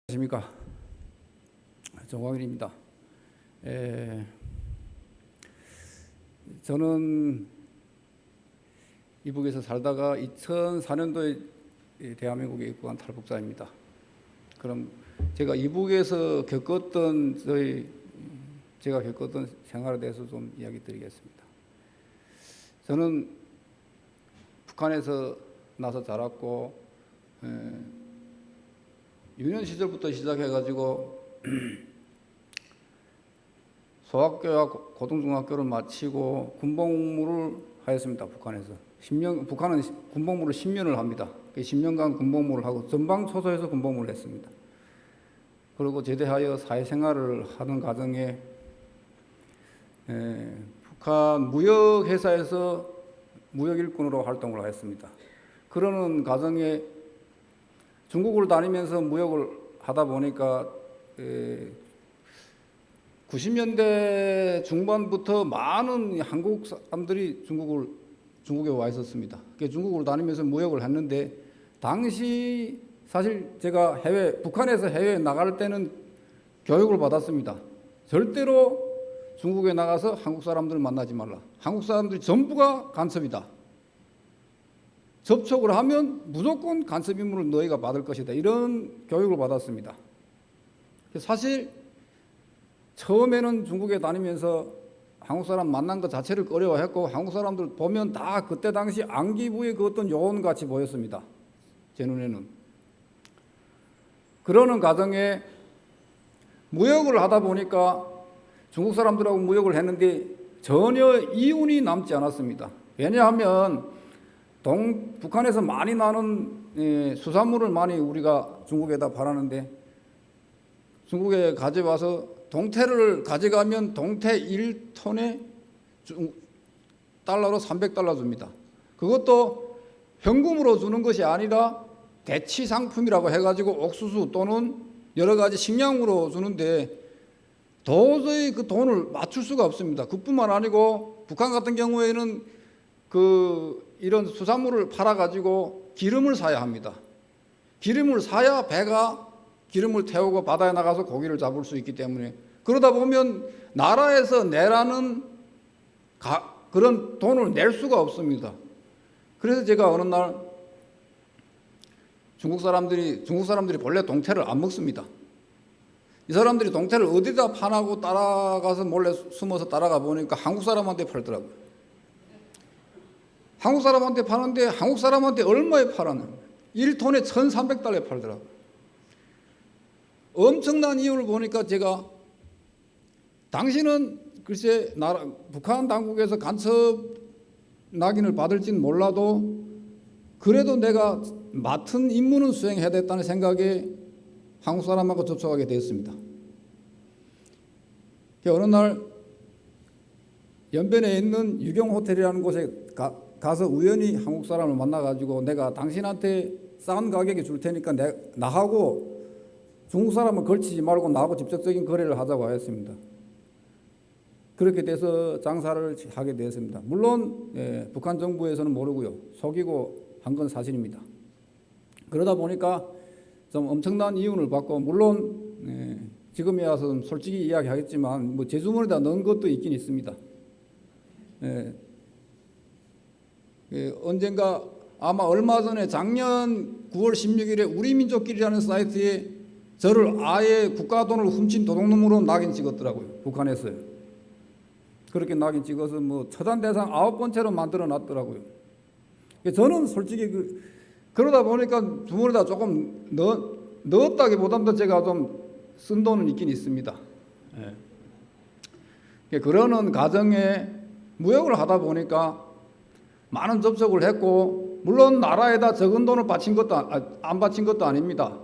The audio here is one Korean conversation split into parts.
안녕하십니까. 정광일입니다. 저는 이북에서 살다가 2004년도에 대한민국에 입국한 탈북자입니다. 그럼 제가 이북에서 제가 겪었던 생활에 대해서 좀 이야기 드리겠습니다. 저는 북한에서 나서 자랐고 유년 시절부터 시작해가지고 소학교와 고등중학교를 마치고 군복무를 하였습니다. 북한에서 10년, 북한은 군복무를 10년을 합니다. 10년간 군복무를 하고 전방초소에서 군복무를 했습니다. 그리고 제대하여 사회생활을 하는 과정에 북한 무역회사에서 무역일꾼으로 활동을 하였습니다. 그러는 과정에 중국을 다니면서 무역을 하다 보니까 90년대 중반부터 많은 한국 사람들이 중국에 와 있었습니다. 중국을 다니면서 무역을 했는데 당시 사실 제가 북한에서 해외에 나갈 때는 교육을 받았습니다. 절대로 중국에 나가서 한국 사람들을 만나지 말라. 한국 사람들이 전부가 간첩이다. 접촉을 하면 무조건 간첩 임무를 너희가 받을 것이다. 이런 교육을 받았습니다. 사실 처음에는 중국에 다니면서 한국 사람 만난 것 자체를 꺼려했고 한국 사람들 보면 다 그때 당시 안기부의 그 어떤 요원같이 보였습니다. 제 눈에는. 그러는 과정에 무역을 하다 보니까 중국 사람들하고 무역을 했는데 전혀 이윤이 남지 않았습니다. 왜냐하면 북한에서 많이 나는 수산물을 많이 우리가 중국에다 팔았는데 중국에 가져와서 동태를 가져가면 동태 1톤에 달러로 300달러 줍니다. 그것도 현금으로 주는 것이 아니라 대치 상품이라고 해가지고 옥수수 또는 여러 가지 식량으로 주는데 도저히 그 돈을 맞출 수가 없습니다. 그뿐만 아니고 북한 같은 경우에는 이런 수산물을 팔아가지고 기름을 사야 합니다. 기름을 사야 배가 기름을 태우고 바다에 나가서 고기를 잡을 수 있기 때문에 그러다 보면 나라에서 내라는 그런 돈을 낼 수가 없습니다. 그래서 제가 어느 날 중국 사람들이 본래 동태를 안 먹습니다. 이 사람들이 동태를 어디다 파나고 따라가서 몰래 숨어서 따라가 보니까 한국 사람한테 팔더라고요. 한국 사람한테 파는데 한국 사람한테 얼마에 팔았느냐. 1톤에 1,300달러에 팔더라고요. 엄청난 이유를 보니까 제가 당신은 글쎄 북한 당국에서 간첩 낙인을 받을지는 몰라도 그래도 내가 맡은 임무는 수행해야 됐다는 생각에 한국 사람하고 접촉하게 되었습니다. 어느 날 연변에 있는 유경호텔이라는 곳에 가서 우연히 한국 사람을 만나가지고 내가 당신한테 싼 가격에 줄 테니까 나하고 중국 사람을 걸치지 말고 나하고 직접적인 거래를 하자고 하였습니다. 그렇게 돼서 장사를 하게 되었습니다. 물론 북한 정부에서는 모르고요. 속이고 한 건 사실입니다. 그러다 보니까 좀 엄청난 이윤을 받고 물론 지금에 와서 솔직히 이야기하겠지만 뭐 제 주머니에다 넣은 것도 있긴 있습니다. 언젠가 아마 얼마 전에 작년 9월 16일에 우리민족길이라는 사이트에 저를 아예 국가 돈을 훔친 도둑놈으로 낙인 찍었더라고요. 북한에서요. 그렇게 낙인 찍어서 뭐 처단 대상 9번째로 만들어 놨더라고요. 저는 솔직히 그러다 보니까 주머니에다 조금 넣었다기보다도 제가 좀 쓴 돈은 있긴 있습니다. 그러는 과정에 무역을 하다 보니까 많은 접촉을 했고 물론 나라에다 적은 돈을 안 바친 것도 아닙니다.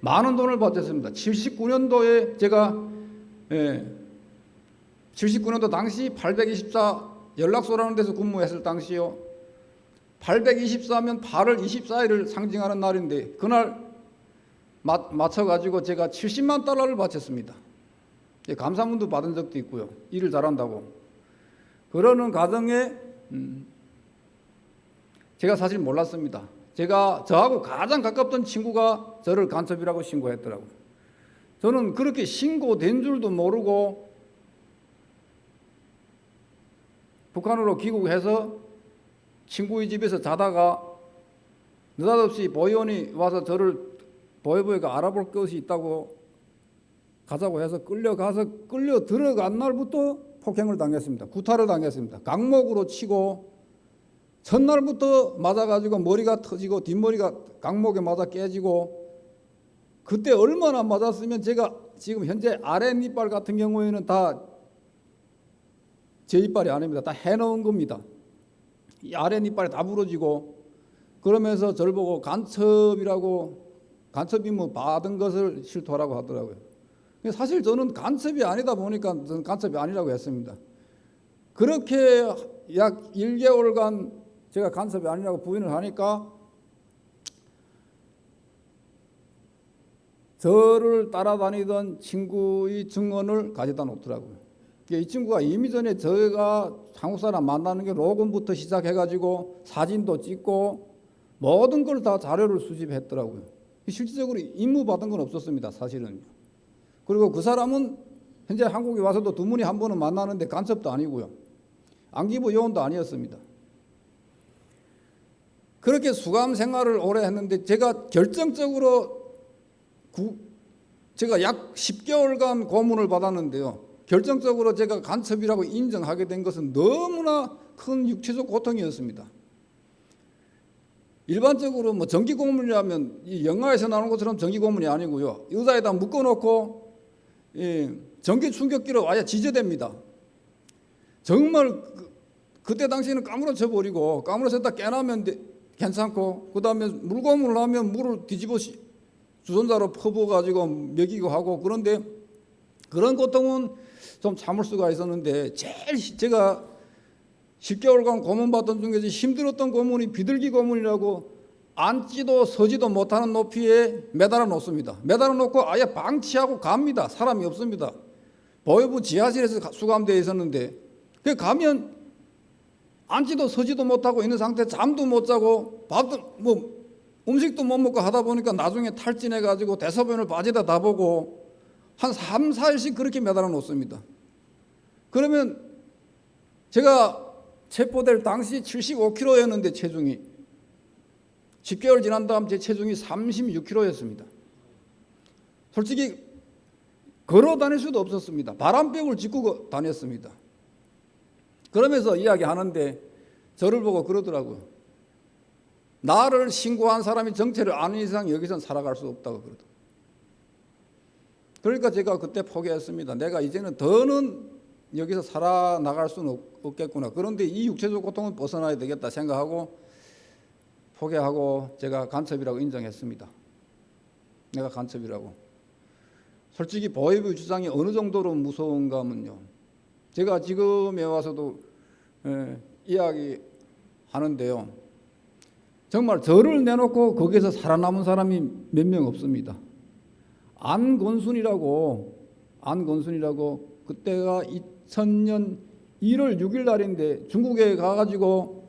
많은 돈을 바쳤습니다. 79년도에 제가 79년도 당시 824 연락소라는 데서 근무했을 당시요. 824면 8월 24일을 상징하는 날인데 그날 맞춰가지고 제가 70만 달러를 바쳤습니다. 감사문도 받은 적도 있고요. 일을 잘한다고. 그러는 과정에 제가 사실 몰랐습니다. 저하고 가장 가깝던 친구가 저를 간첩이라고 신고했더라고요. 저는 그렇게 신고된 줄도 모르고 북한으로 귀국해서 친구의 집에서 자다가 느닷없이 보위원이 와서 저를 보위부에가 알아볼 것이 있다고 가자고 해서 끌려가서 끌려 들어간 날부터 폭행을 당했습니다. 구타를 당했습니다. 강목으로 치고 첫날부터 맞아가지고 머리가 터지고 뒷머리가 강목에 맞아 깨지고, 그때 얼마나 맞았으면 제가 지금 현재 아랫니빨 같은 경우에는 다 제 이빨이 아닙니다. 다 해놓은 겁니다. 이 아랫니빨이 다 부러지고, 그러면서 저를 보고 간첩이 뭐 받은 것을 실토하라고 하더라고요. 사실 저는 간첩이 아니다 보니까 저는 간첩이 아니라고 했습니다. 그렇게 약 1개월간 제가 간첩이 아니라고 부인을 하니까 저를 따라다니던 친구의 증언을 가져다 놓더라고요. 이 친구가 이미 전에 저가 한국 사람 만나는 게 로건부터 시작해가지고 사진도 찍고 모든 걸 다 자료를 수집했더라고요. 실질적으로 임무 받은 건 없었습니다, 사실은요. 그리고 그 사람은 현재 한국에 와서도 두문이 한 번은 만나는데 간첩도 아니고요, 안기부 요원도 아니었습니다. 그렇게 수감 생활을 오래 했는데 제가 결정적으로 제가 약 10개월간 고문을 받았는데요, 결정적으로 제가 간첩이라고 인정하게 된 것은 너무나 큰 육체적 고통이었습니다. 일반적으로 뭐 전기 고문이라면 이 영화에서 나오는 것처럼 전기 고문이 아니고요, 의자에다 묶어놓고 전기 충격기로 아예 지저댑니다. 정말 그때 당시에는 까무러쳐 버리고, 까무러쳤다 깨나면 괜찮고, 그 다음에 물고문을 하면 물을 뒤집어 주전자로 퍼부어가지고 먹이고 하고, 그런데 그런 고통은 좀 참을 수가 있었는데, 제일 제가 10개월간 고문받던 중에서 힘들었던 고문이 비둘기 고문이라고 앉지도 서지도 못하는 높이에 매달아 놓습니다. 매달아 놓고 아예 방치하고 갑니다. 사람이 없습니다. 보위부 지하실에서 수감되어 있었는데, 그 가면 앉지도 서지도 못하고 있는 상태, 잠도 못 자고 밥도 뭐 음식도 못 먹고 하다 보니까 나중에 탈진해 가지고 대소변을 빠지다 다 보고 한 3, 4일씩 그렇게 매달아 놓습니다. 그러면 제가 체포될 당시 75kg였는데 체중이 10개월 지난 다음 제 체중이 36kg였습니다. 솔직히 걸어 다닐 수도 없었습니다. 바람벽을 짚고 다녔습니다. 그러면서 이야기하는데 저를 보고 그러더라고요. 나를 신고한 사람이 정체를 아는 이상 여기선 살아갈 수 없다고 그러더라고요. 그러니까 제가 그때 포기했습니다. 내가 이제는 더는 여기서 살아나갈 수는 없겠구나. 그런데 이 육체적 고통은 벗어나야 되겠다 생각하고 포기하고 제가 간첩이라고 인정했습니다. 내가 간첩이라고. 솔직히 보위부 주장이 어느 정도로 무서운가 하면요, 제가 지금에 와서도 이야기하는데요, 정말 저를 내놓고 거기에서 살아남은 사람이 몇 명 없습니다. 안건순이라고 그때가 2000년 1월 6일 날인데 중국에 가가지고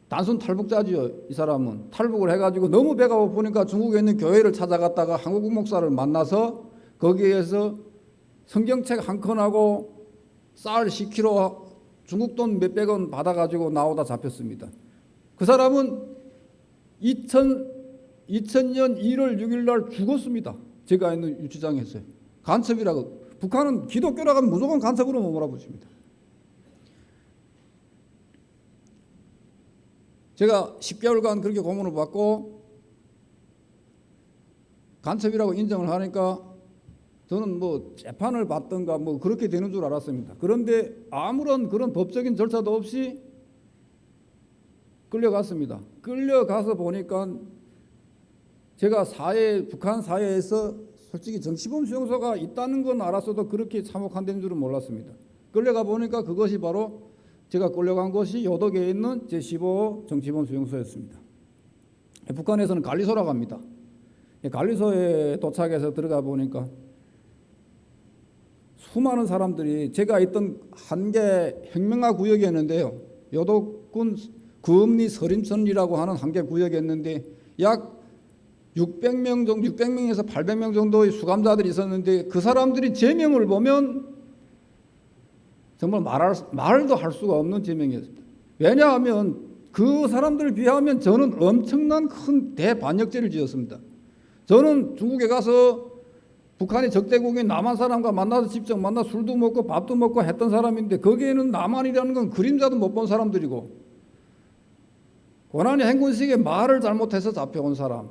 단순 탈북자지요. 이 사람은 탈북을 해가지고 너무 배가 고프니까 중국에 있는 교회를 찾아갔다가 한국 목사를 만나서 거기에서 성경책 한 권하고 쌀 10kg 중국 돈 몇백 원 받아가지고 나오다 잡혔습니다. 그 사람은 2000년 1월 6일 날 죽었습니다. 제가 있는 유치장에서요. 간첩이라고. 북한은 기독교라고 하면 무조건 간첩으로 몰아붙입니다. 제가 10개월간 그렇게 고문을 받고 간첩이라고 인정을 하니까 저는 뭐 재판을 받든가 뭐 그렇게 되는 줄 알았습니다. 그런데 아무런 그런 법적인 절차도 없이 끌려갔습니다. 끌려가서 보니까 제가 북한 사회에서 솔직히 정치범 수용소가 있다는 건 알았어도 그렇게 참혹한 줄은 몰랐습니다. 끌려가 보니까 그것이 바로 제가 끌려간 곳이 요덕에 있는 제15호 정치범 수용소였습니다. 북한에서는 관리소라고 합니다. 관리소에 도착해서 들어가 보니까 수많은 사람들이, 제가 있던 한 개 혁명화 구역이었는데요, 요덕군 구읍리 서림천리라고 하는 한 개 구역이었는데 약 600명 정도, 600명에서 800명 정도의 수감자들이 있었는데 그 사람들이 제명을 보면 정말 말도 할 수가 없는 제명이었습니다. 왜냐하면 그 사람들을 비하면 저는 엄청난 큰 대반역죄를 지었습니다. 저는 중국에 가서 북한이 적대국인 남한 사람과 만나서 직접 만나 술도 먹고 밥도 먹고 했던 사람인데 거기에는 남한이라는 건 그림자도 못 본 사람들이고 고난의 행군식에 말을 잘못해서 잡혀온 사람,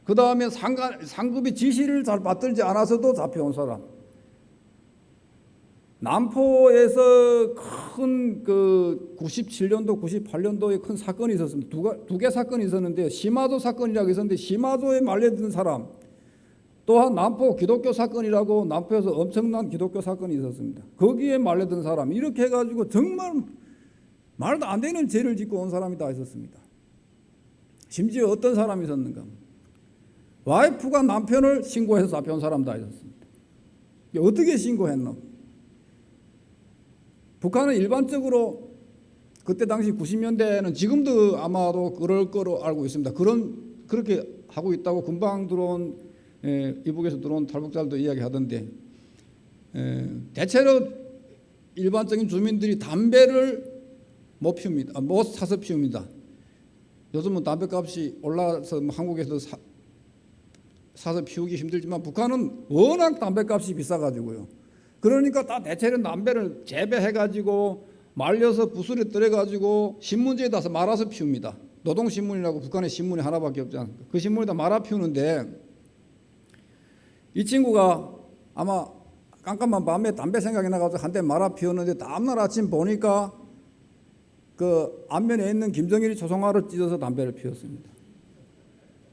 그 다음에 상급이 지시를 잘 받들지 않아서도 잡혀온 사람, 남포에서 큰 그 97년도, 98년도에 큰 사건이 있었습니다. 두 개 사건이 있었는데 시마조 사건이라고 있었는데 시마조에 말려든 사람, 또한 남포 기독교 사건이라고 남포에서 엄청난 기독교 사건이 있었습니다. 거기에 말려든 사람, 이렇게 해가지고 정말 말도 안 되는 죄를 짓고 온 사람이 다 있었습니다. 심지어 어떤 사람이 있었는가? 와이프가 남편을 신고해서 잡혀온 사람 다 있었습니다. 어떻게 신고했노? 북한은 일반적으로 그때 당시 90년대에는 지금도 아마도 그럴 거로 알고 있습니다. 그렇게 하고 있다고 금방 들어온 이북에서 들어온 탈북자들도 이야기하던데, 대체로 일반적인 주민들이 담배를 못 피웁니다. 못 사서 피웁니다. 요즘은 담배값이 올라서 한국에서 사서 피우기 힘들지만 북한은 워낙 담배값이 비싸가지고요. 그러니까 다 대체로 담배를 재배해가지고 말려서 부스에 떨어가지고 신문지에다 말아서 피웁니다. 노동신문이라고 북한의 신문이 하나밖에 없지 않습니까? 그 신문에다 말아 피우는데 이 친구가 아마 깜깜한 밤에 담배 생각이 나가지고 한 대 말아 피웠는데 다음날 아침 보니까 그 앞면에 있는 김정일이 초상화를 찢어서 담배를 피웠습니다.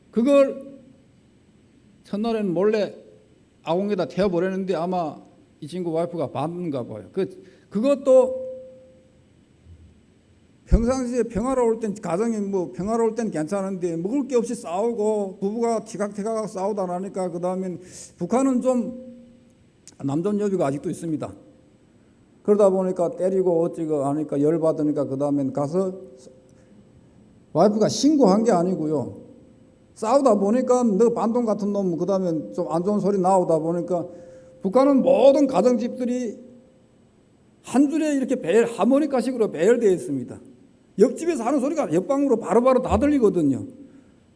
그걸 첫날에는 몰래 아궁에다 태워버렸는데 아마 이 친구 와이프가 봤는가 봐요. 그것도 평상시에 평화로울 땐, 가정이 뭐 평화로울 땐 괜찮은데 먹을 게 없이 싸우고 부부가 티각티각 싸우다 나니까 그 다음엔 북한은 좀 남존여비가 아직도 있습니다. 그러다 보니까 때리고 어찌고 하니까 열받으니까 그 다음엔 가서 와이프가 신고한 게 아니고요. 싸우다 보니까 너 반동 같은 놈, 그 다음엔 좀 안 좋은 소리 나오다 보니까 북한은 모든 가정집들이 한 줄에 이렇게 하모니카식으로 배열되어 있습니다. 옆집에서 하는 소리가 옆방으로 바로바로 다 들리거든요.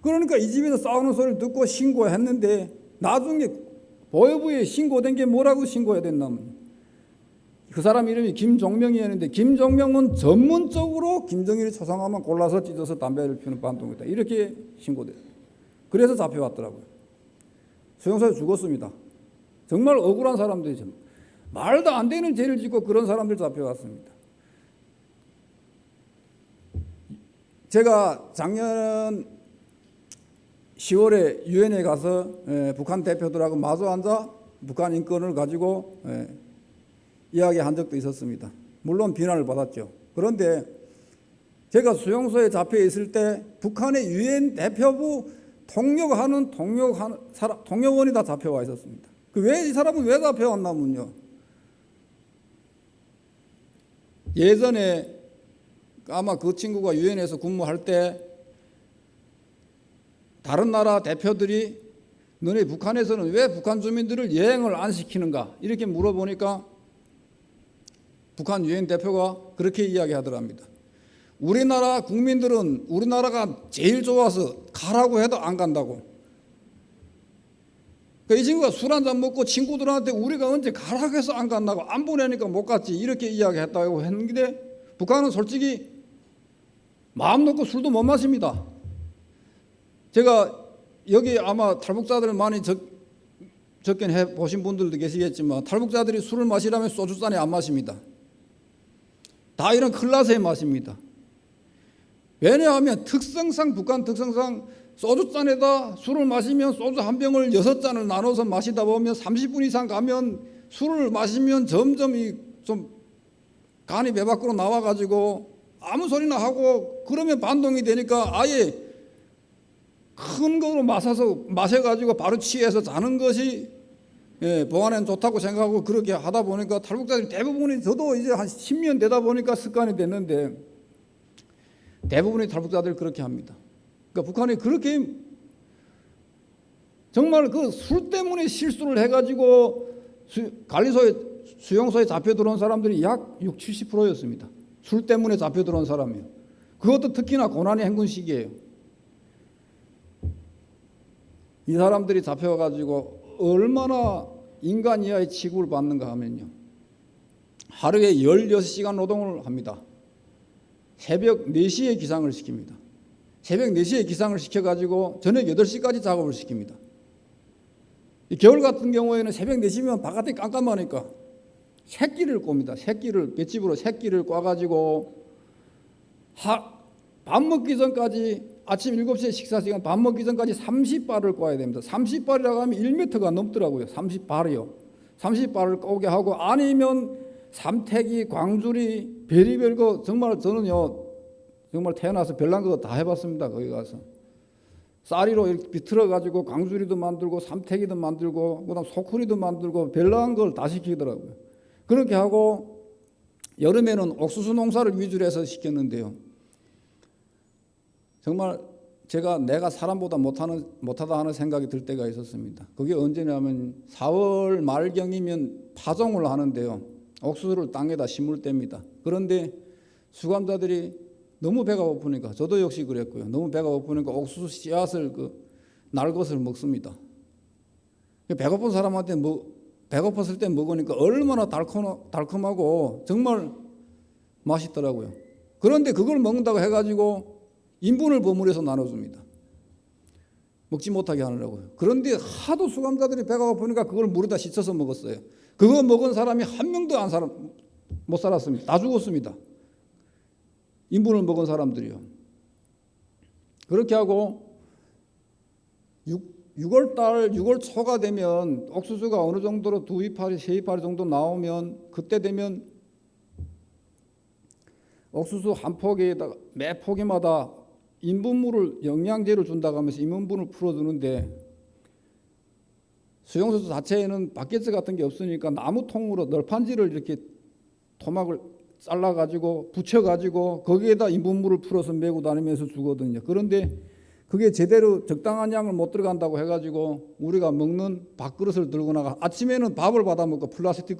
그러니까 이 집에서 싸우는 소리를 듣고 신고했는데 나중에 보여부에 신고된 게 뭐라고 신고해야 됐나? 그 사람 이름이 김종명이었는데 김종명은 전문적으로 김정일이 초상화만 골라서 찢어서 담배를 피우는 반동이다. 이렇게 신고돼요. 그래서 잡혀왔더라고요. 수용소에 죽었습니다. 정말 억울한 사람들이죠. 말도 안 되는 죄를 짓고 그런 사람들 잡혀왔습니다. 제가 작년 10월에 유엔에 가서 북한 대표들하고 마주 앉아 북한 인권을 가지고 이야기한 적도 있었습니다. 물론 비난을 받았죠. 그런데 제가 수용소에 잡혀 있을 때 북한의 유엔 대표부 통역원이 다 잡혀와 있었습니다. 이 사람은 왜 잡혀왔냐면요. 예전에 아마 그 친구가 유엔에서 근무할 때 다른 나라 대표들이 너네 북한에서는 왜 북한 주민들을 여행을 안 시키는가 이렇게 물어보니까 북한 유엔 대표가 그렇게 이야기하더랍니다. 우리나라 국민들은 우리나라가 제일 좋아서 가라고 해도 안 간다고. 이 친구가 술 한잔 먹고 친구들한테 우리가 언제 가라고 해서 안 간다고, 안 보내니까 못 갔지 이렇게 이야기했다고 했는데 북한은 솔직히 마음 놓고 술도 못 마십니다. 제가 여기 아마 탈북자들 많이 접견 해보신 분들도 계시겠지만 탈북자들이 술을 마시려면 소주잔에 안 마십니다. 다 이런 클라스에 마십니다. 왜냐하면 북한 특성상 소주잔에다 술을 마시면 소주 한 병을 6잔을 나눠서 마시다 보면 30분 이상 가면 술을 마시면 점점 좀 간이 배 밖으로 나와가지고 아무 소리나 하고 그러면 반동이 되니까 아예 큰 거로 마셔가지고 바로 취해서 자는 것이 보안에는 좋다고 생각하고 그렇게 하다 보니까 탈북자들이 대부분이 저도 이제 한 10년 되다 보니까 습관이 됐는데 대부분의 탈북자들이 그렇게 합니다. 그러니까 북한이 그렇게 정말 그 술 때문에 실수를 해가지고 관리소에 수용소에 잡혀 들어온 사람들이 약 60, 70%였습니다. 술 때문에 잡혀 들어온 사람이요. 그것도 특히나 고난의 행군 시기예요. 이 사람들이 잡혀가지고 얼마나 인간 이하의 취급을 받는가 하면요, 하루에 16시간 노동을 합니다. 새벽 4시에 기상을 시킵니다. 새벽 4시에 기상을 시켜가지고 저녁 8시까지 작업을 시킵니다. 겨울 같은 경우에는 새벽 4시면 바깥이 깜깜하니까 새끼를 꼽니다. 새끼를, 볏집으로 새끼를 꽈가지고 밥 먹기 전까지, 아침 7시에 식사 시간 밥 먹기 전까지 30발을 꽈야 됩니다. 30발이라고 하면 1m가 넘더라고요. 30발이요. 30발을 꼬게 하고, 아니면 삼태기, 광주리, 별의별 거, 정말 저는요, 정말 태어나서 별난 거 다 해봤습니다. 거기 가서 쌀이로 이렇게 비틀어가지고 광주리도 만들고 삼태기도 만들고 그다음 소쿠리도 만들고 별난 걸 다 시키더라고요. 그렇게 하고 여름에는 옥수수 농사를 위주로 해서 시켰는데요, 정말 내가 사람보다 못하다 하는 생각이 들 때가 있었습니다. 그게 언제냐면 4월 말경이면 파종을 하는데요, 옥수수를 땅에다 심을 때입니다. 그런데 수감자들이 너무 배가 고프니까, 저도 역시 그랬고요, 너무 배가 고프니까 옥수수 씨앗을 날 것을 먹습니다. 배고픈 사람한테 배고팠을 때 먹으니까 얼마나 달콤하고 정말 맛있더라고요. 그런데 그걸 먹는다고 해가지고 인분을 버무려서 나눠줍니다. 먹지 못하게 하느라고요. 그런데 하도 수감자들이 배가 고프니까 그걸 물에다 씻어서 먹었어요. 그거 먹은 사람이 한 명도 못 살았습니다. 다 죽었습니다. 인분을 먹은 사람들이요. 그렇게 하고 6월 초가 되면 옥수수가 어느 정도로 2이파리, 3이파리 정도 나오면, 그때 되면 옥수수 한 포기에다가 매 포기마다 인분물을, 영양제를 준다고 하면서 인분물을 풀어주는데, 수용소 자체에는 바켓 같은 게 없으니까 나무통으로 널판지를 이렇게 토막을 잘라가지고 붙여가지고 거기에다 인분물을 풀어서 메고 다니면서 주거든요. 그런데 그게 제대로 적당한 양을 못 들어간다고 해가지고 우리가 먹는 밥그릇을 들고 나가, 아침에는 밥을 받아 먹고, 플라스틱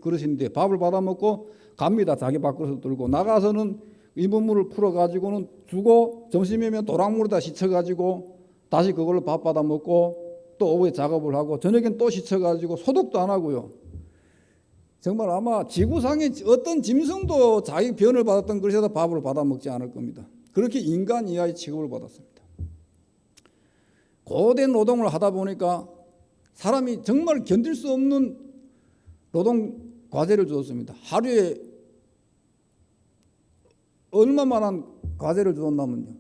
그릇인데 밥을 받아 먹고 갑니다. 자기 밥그릇을 들고 나가서는 인분물을 풀어가지고는 주고, 점심이면 도랑물에다 씻어가지고 다시 그걸로 밥 받아 먹고, 또 오후에 작업을 하고, 저녁엔 또 씻어가지고, 소독도 안 하고요. 정말 아마 지구상의 어떤 짐승도 자기 변을 받았던 그릇에다 밥을 받아 먹지 않을 겁니다. 그렇게 인간 이하의 취급을 받았습니다. 고된 노동을 하다 보니까 사람이 정말 견딜 수 없는 노동 과제를 주었습니다. 하루에 얼마만한 과제를 주었냐면요,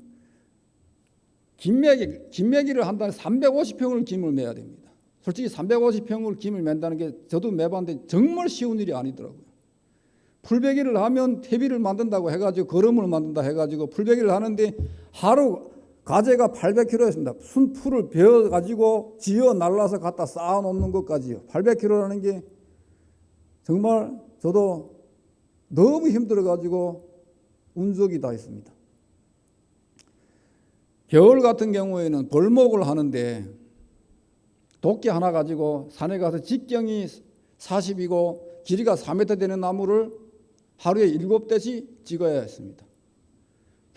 김매기를 한다면 350평을 김을 매야 됩니다. 솔직히 350평을 김을 맨다는 게 저도 매봤는데 정말 쉬운 일이 아니더라고요. 풀베기를 하면 퇴비를 만든다고 해가지고, 거름을 만든다 해가지고 풀베기를 하는데 하루 과제가 800kg였습니다. 순풀을 베어가지고 지어 날라서 갖다 쌓아놓는 것까지요. 800kg라는 게 정말 저도 너무 힘들어가지고 운 적이 다 있습니다. 겨울 같은 경우에는 벌목을 하는데, 도끼 하나 가지고 산에 가서 직경이 40이고 길이가 4m 되는 나무를 하루에 7대씩 찍어야 했습니다.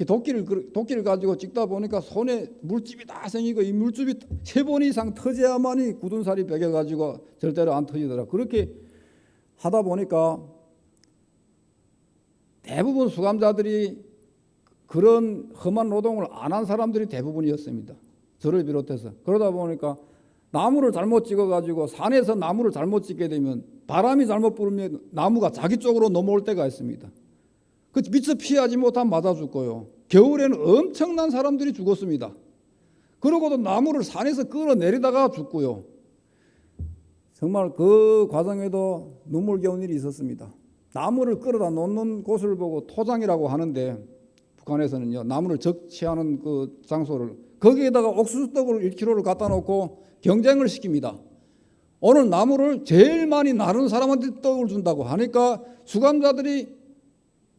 도끼를 가지고 찍다 보니까 손에 물집이 다 생기고, 이 물집이 3번 이상 터져야만이 굳은 살이 베겨가지고 절대로 안 터지더라. 그렇게 하다 보니까 대부분 수감자들이 그런 험한 노동을 안 한 사람들이 대부분이었습니다. 저를 비롯해서. 그러다 보니까 나무를 잘못 찍어가지고, 산에서 나무를 잘못 찍게 되면 바람이 잘못 불면 나무가 자기 쪽으로 넘어올 때가 있습니다. 그 미처 피하지 못하면 맞아 죽고요. 겨울에는 엄청난 사람들이 죽었습니다. 그러고도 나무를 산에서 끌어내리다가 죽고요. 정말 그 과정에도 눈물겨운 일이 있었습니다. 나무를 끌어다 놓는 곳을 보고 토장이라고 하는데, 북한에서는요, 나무를 적치하는 그 장소를, 거기에다가 옥수수떡을 1kg를 갖다 놓고 경쟁을 시킵니다. 오늘 나무를 제일 많이 나르는 사람한테 떡을 준다고 하니까 수감자들이,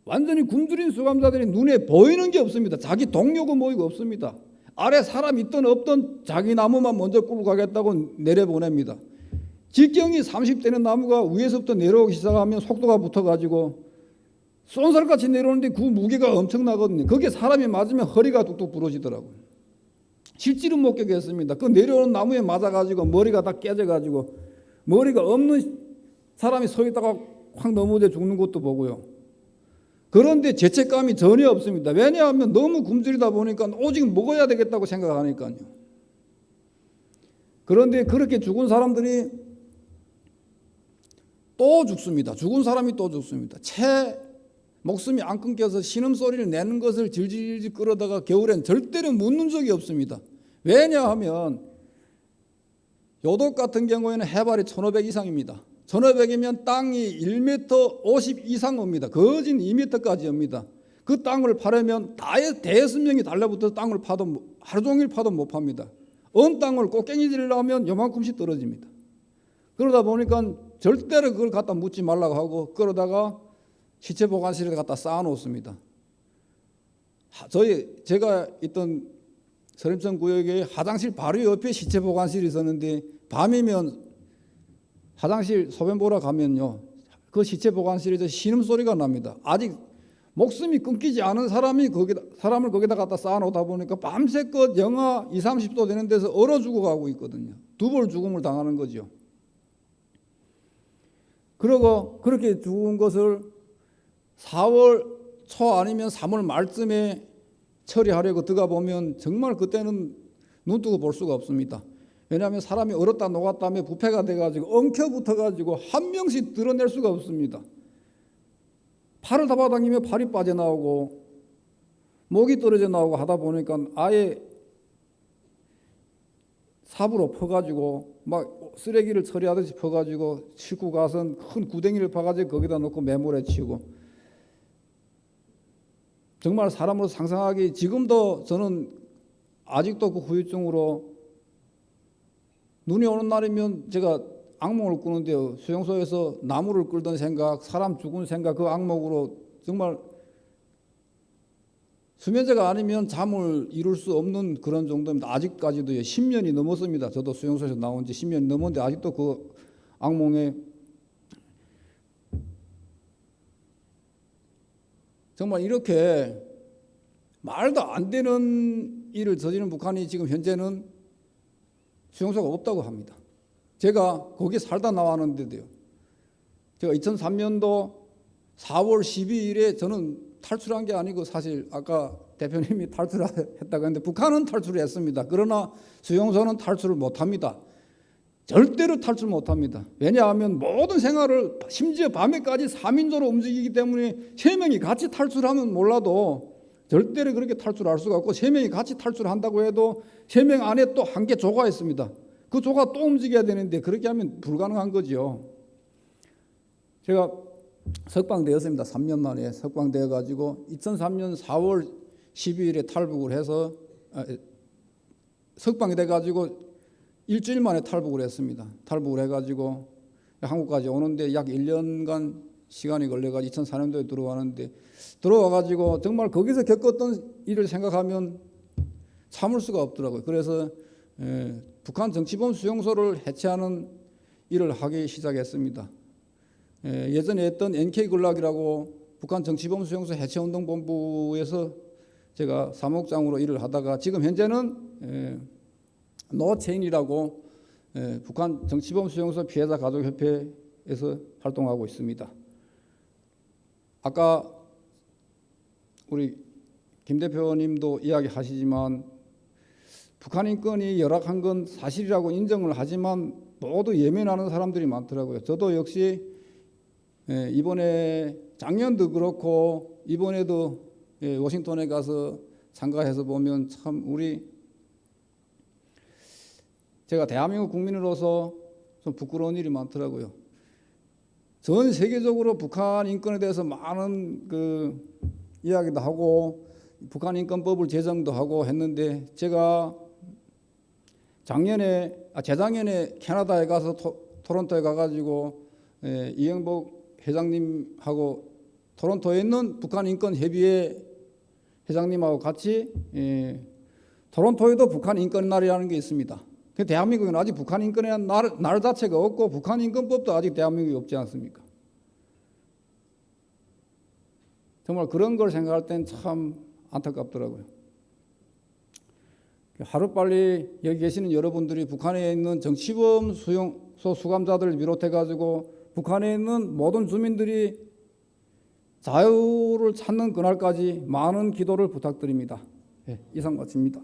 완전히 굶주린 수감자들이 눈에 보이는 게 없습니다. 자기 동료고 뭐이고 없습니다. 아래 사람 있든 없든 자기 나무만 먼저 끌고 가겠다고 내려보냅니다. 직경이 30대는 나무가 위에서부터 내려오기 시작하면 속도가 붙어가지고 쏜살같이 내려오는데 그 무게가 엄청나거든요. 거기에 사람이 맞으면 허리가 뚝뚝 부러지더라고요. 실제로 목격했습니다. 그 내려오는 나무에 맞아가지고 머리가 다 깨져가지고 머리가 없는 사람이 서 있다가 확 넘어져 죽는 것도 보고요. 그런데 죄책감이 전혀 없습니다. 왜냐하면 너무 굶주리다 보니까 오직 먹어야 되겠다고 생각하니까요. 그런데 그렇게 죽은 사람들이 또 죽습니다. 죽은 사람이 또 죽습니다. 채 목숨이 안 끊겨서 신음소리를 내는 것을 질질 끌어다가 겨울엔 절대로 묻는 적이 없습니다. 왜냐하면 요독 같은 경우에는 해발이 1500 이상입니다. 1500이면 땅이 1m 50 이상 옵니다. 거진 2m까지 옵니다. 그 땅을 파려면 대여섯 명이 달라붙어서 땅을 파도 하루 종일 파도 못 팝니다. 언 땅을 꽃갱이질을 하면 요만큼씩 떨어집니다. 그러다 보니까 절대로 그걸 갖다 묻지 말라고 하고 그러다가 시체 보관실에 갖다 쌓아놓습니다. 제가 있던 서림천 구역에 화장실 바로 옆에 시체 보관실이 있었는데 밤이면 화장실 소변 보러 가면요 그 시체 보관실에서 신음소리가 납니다. 아직 목숨이 끊기지 않은 사람을 거기다 갖다 쌓아놓다 보니까 밤새껏 영하 20, 30도 되는 데서 얼어 죽어가고 있거든요. 두 번 죽음을 당하는 거죠. 그리고 그렇게 죽은 것을 4월 초 아니면 3월 말쯤에 처리하려고 들어가 보면 정말 그때는 눈 뜨고 볼 수가 없습니다. 왜냐하면 사람이 얼었다 녹았다며 부패가 돼가지고 엉켜붙어가지고 한 명씩 드러낼 수가 없습니다. 팔을 잡아당기면 팔이 빠져나오고 목이 떨어져 나오고 하다 보니까 아예 삽으로 퍼가지고 막 쓰레기를 처리하듯이 퍼가지고 싣고 가서 큰 구덩이를 파가지고 거기다 놓고 매몰에 치우고 정말 사람으로 상상하기 지금도 저는 아직도 그 후유증으로 눈이 오는 날이면 제가 악몽을 꾸는데요. 수용소에서 나무를 끌던 생각, 사람 죽은 생각 그 악몽으로 정말 수면제가 아니면 잠을 이룰 수 없는 그런 정도입니다. 아직까지도 10년이 넘었습니다. 저도 수용소에서 나온 지 10년이 넘었는데 아직도 그 악몽에 정말 이렇게 말도 안 되는 일을 저지른 북한이 지금 현재는 수용소가 없다고 합니다. 제가 거기 살다 나왔는데도요. 제가 2003년도 4월 12일에 저는 탈출한 게 아니고 사실 아까 대표님이 탈출했다고 했는데 북한은 탈출을 했습니다. 그러나 수용소는 탈출을 못합니다. 절대로 탈출 못합니다. 왜냐하면 모든 생활을 심지어 밤에까지 3인조로 움직이기 때문에 3명이 같이 탈출하면 몰라도 절대로 그렇게 탈출할 수가 없고 3명이 같이 탈출한다고 해도 3명 안에 또 한 개 조가 있습니다. 그 조가 또 움직여야 되는데 그렇게 하면 불가능한 거죠. 제가 석방되었습니다. 3년 만에 석방되어 가지고 2003년 4월 12일에 탈북을 해서 석방이 돼 가지고 일주일 만에 탈북을 했습니다. 탈북을 해가지고 한국까지 오는데 약 1년간 시간이 걸려가지고 2004년도에 들어왔는데 들어와가지고 정말 거기서 겪었던 일을 생각하면 참을 수가 없더라고요. 그래서 북한 정치범 수용소를 해체하는 일을 하기 시작했습니다. 예전에 했던 NK군락이라고 북한 정치범 수용소 해체운동본부에서 제가 사무국장으로 일을 하다가 지금 현재는 노체인이라고 북한 정치범 수용소 피해자 가족협회에서 활동하고 있습니다. 아까 우리 김 대표님도 이야기하시지만 북한 인권이 열악한 건 사실이라고 인정을 하지만 모두 예민하는 사람들이 많더라고요. 저도 역시 이번에 작년도 그렇고 이번에도 워싱턴에 가서 참가해서 보면 참 제가 대한민국 국민으로서 좀 부끄러운 일이 많더라고요. 전 세계적으로 북한 인권에 대해서 많은 이야기도 하고 북한 인권법을 제정도 하고 했는데 제가 재작년에 캐나다에 가서 토론토에 가가지고 이영복 회장님하고 토론토에 있는 북한 인권 협의회 회장님하고 같이 토론토에도 북한 인권 날이라는 게 있습니다. 대한민국은 아직 북한 인권이라는 날 자체가 없고 북한 인권법도 아직 대한민국에 없지 않습니까? 정말 그런 걸 생각할 땐 참 안타깝더라고요. 하루빨리 여기 계시는 여러분들이 북한에 있는 정치범 수용소 수감자들을 비롯해가지고 북한에 있는 모든 주민들이 자유를 찾는 그날까지 많은 기도를 부탁드립니다. 이상 마칩니다.